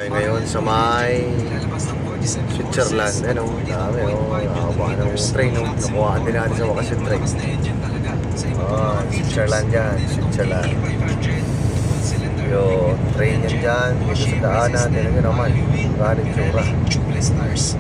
Ay, ngayon sa may Switzerland, ano, dami, nakakuha ng train, nakuhaan din natin sa wakas yung train. Switzerland yan, Switzerland. Yung train yan dyan, dito sa daanan, tinan nyo naman, galing tsura.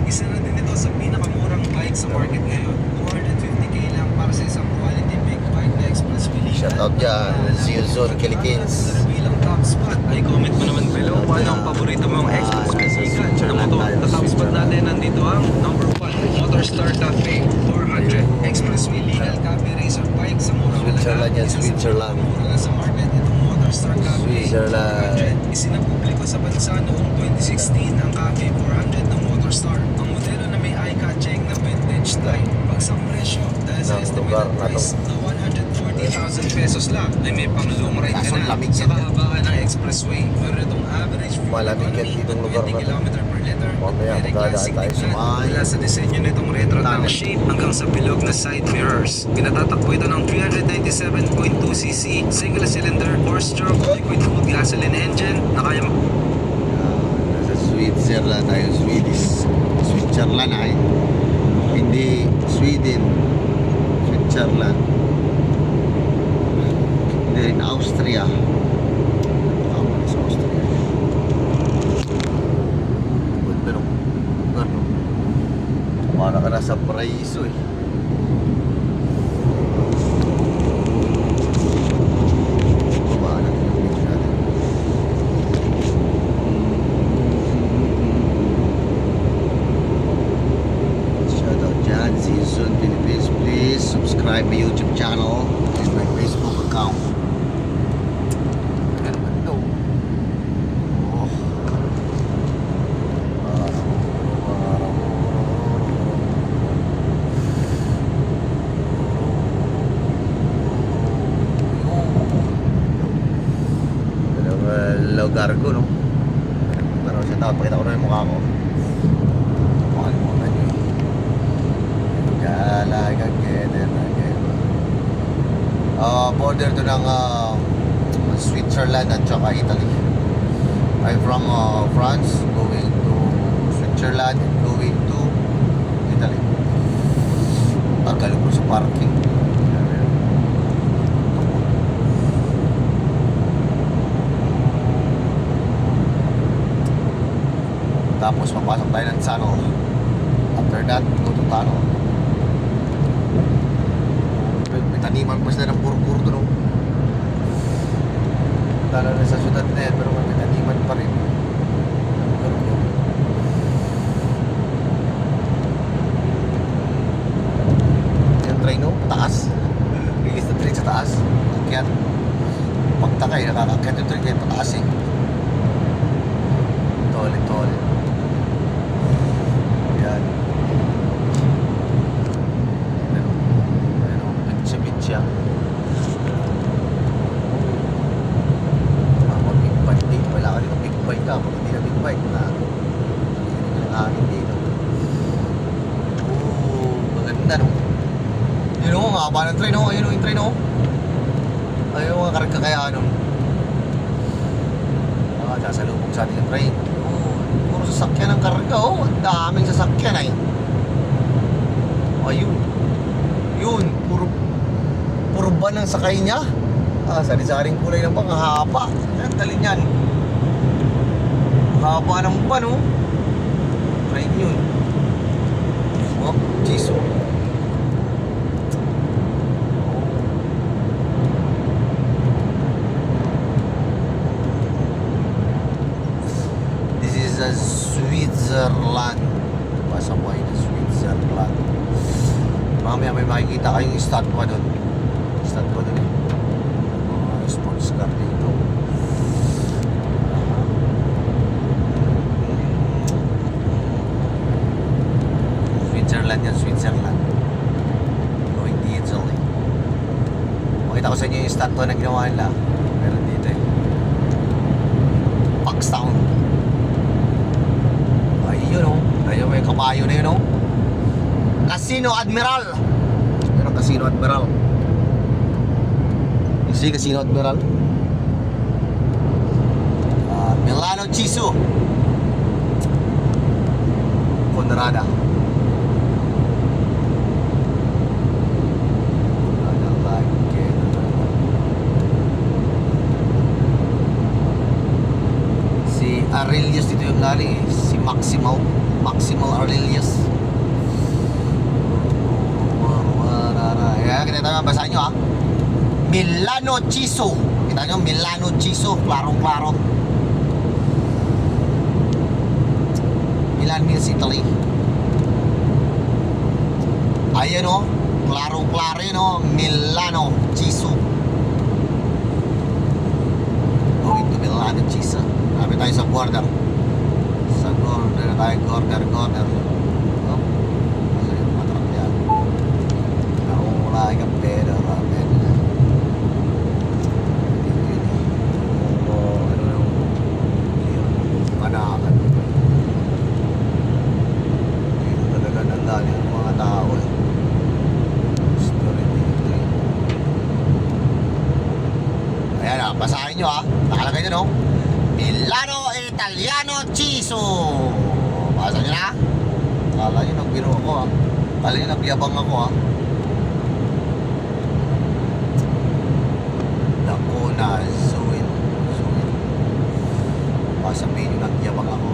Isa na din ito sa pinakamurang bike sa market ngayon. 250k lang para sa isang quality big bike na express wheeling. Shoutout dyan, see you soon, Kilikins. Bilang top spot, ay comment mo naman below kung anong paborito mong express wheeling na motor. Sa top spot natin, nandito ang number 1, Motorstar Cafe 400 express wheel legal copy racer bike sa murang Switzerland yan, Switzerland. Mura na sa market itong Motorstar Cafe Switzerland. 400. Isinapubliko sa bansa noong 2016 ang Cafe 400 ng Motorstar. Ang modelo na may eye-catching na vintage type. Pagsang presyo dahil sa estimated price na 140,000 pesos lang ay may pang-long ride ka na sa kahabaan ng expressway. Pero itong average fuel Malamig yan ditong lugar na to. km per liter. Mamaya Very magdadaan classic tayo sa tignan. may Mula sa disenyo nitong retro tank shape hanggang sa bilog na side mirrors. Pinatatakbo ito ng 397.2cc single cylinder 4-stroke liquid cooled gasoline engine na kaya nasa Switzerland tayo, Swedish. Switzerland ay hindi Sweden, Switzerland. Hindi rin Austria. Tama na sa Austria. Pero ano, para ka nasa paraiso eh. Babaan natin yung video natin. Shoutout dyan, see you soon Philippines. Please subscribe my YouTube channel and my Facebook account. Ano naman ito? Oh. Lugar ko, no? Pero siya tawag, pakita ko na yung mukha ko. Makalimutan nyo eh. Galagan, again. Border to ng Switzerland at saka Italy. I'm from France, going to Switzerland, going to Italy. Tagal ko sa parking. Tapos papasok tayo ng Tunnel. After that, go to Tunnel. May taniman pa sila ng puro-puro doon. Tunnel na sa syudad na yan, pero may taniman pa rin. Yung train, no? Taas. Bilis na train sa taas. Akyat. Pagtakay, nakakakyat yung train kayo pataas eh. Toilet. Yan. Pitsa. Mga big bike dito. Wala ka rin big bike ka. Pag hindi na big bike na hindi ka ng hangin dito. Maganda no. Yun o, nga ba ng train o? Ayun o yung train o. Ayun mga karga kaya ano. Sasalubong sa ating train. Puro sasakyan ng karga oh. Ang daming sasakyan ay. Ayun. Yun. Puro ban ang sakay niya. Sari-saring kulay ng panghaba. Ang talin yan. Haba ng ban oh. Train yun. Oh, jeez oh. Sa Switzerland. Pasaway na Switzerland. Mamaya may makikita kayong statwa doon. Statwa doon eh. Mga sports car dito. Switzerland yan, Switzerland. Going diesel eh. Makita ko sa inyo yung statwa na ginawa nila. Meron dito eh. Pakstown. Ayun o. Ayun may kabayo na yun o. Casino Admiral. Yun ang Casino Admiral. You see Casino Admiral? Milano Chisu. Ponderada. Si Aurelius dito yung galing eh. Si Maximal Aurelius. Kaya kita tayo basahin nyo ha. Milano Chiso. Kita nyo Milano Chiso. Klarong-klaro. Milan means Italy. Ayan o. Klarong-klaro yun o. Milano Chiso. Going to Milano Chiso. Sabi tayo sa border. Sa border tayo. Border. Oh. Kasi yung matrak yan. Wala kang pera. Ramen. Ano yung kanakan. Dito talaga nanggaling ang mga tao eh. Story dito eh. Ayan ah, basahin nyo ah. Nakalagay nyo no. Milano Italiano Chiso. Basa nyo na. Kala nyo nagbiro ako ah. Kala nyo nagyabang ako ah. Nakuna Zuin. Sabihin nyo nagyabang ako.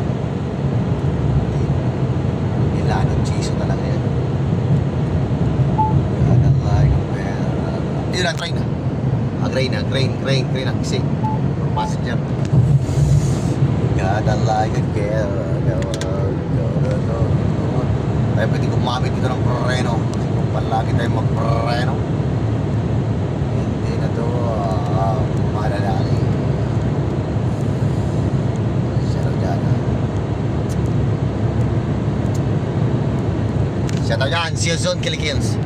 Milano Chiso talaga yan. Kaya like a pera. Yun na, train na. Grain na. Kasi, passenger. God, I like a girl. Tayo pwede gumamit dito ng preno. Kasi kung palagi tayo mag-preno, hindi na to malalaki. Siya dyan. Siya dyan, Siya Zone Kilikins.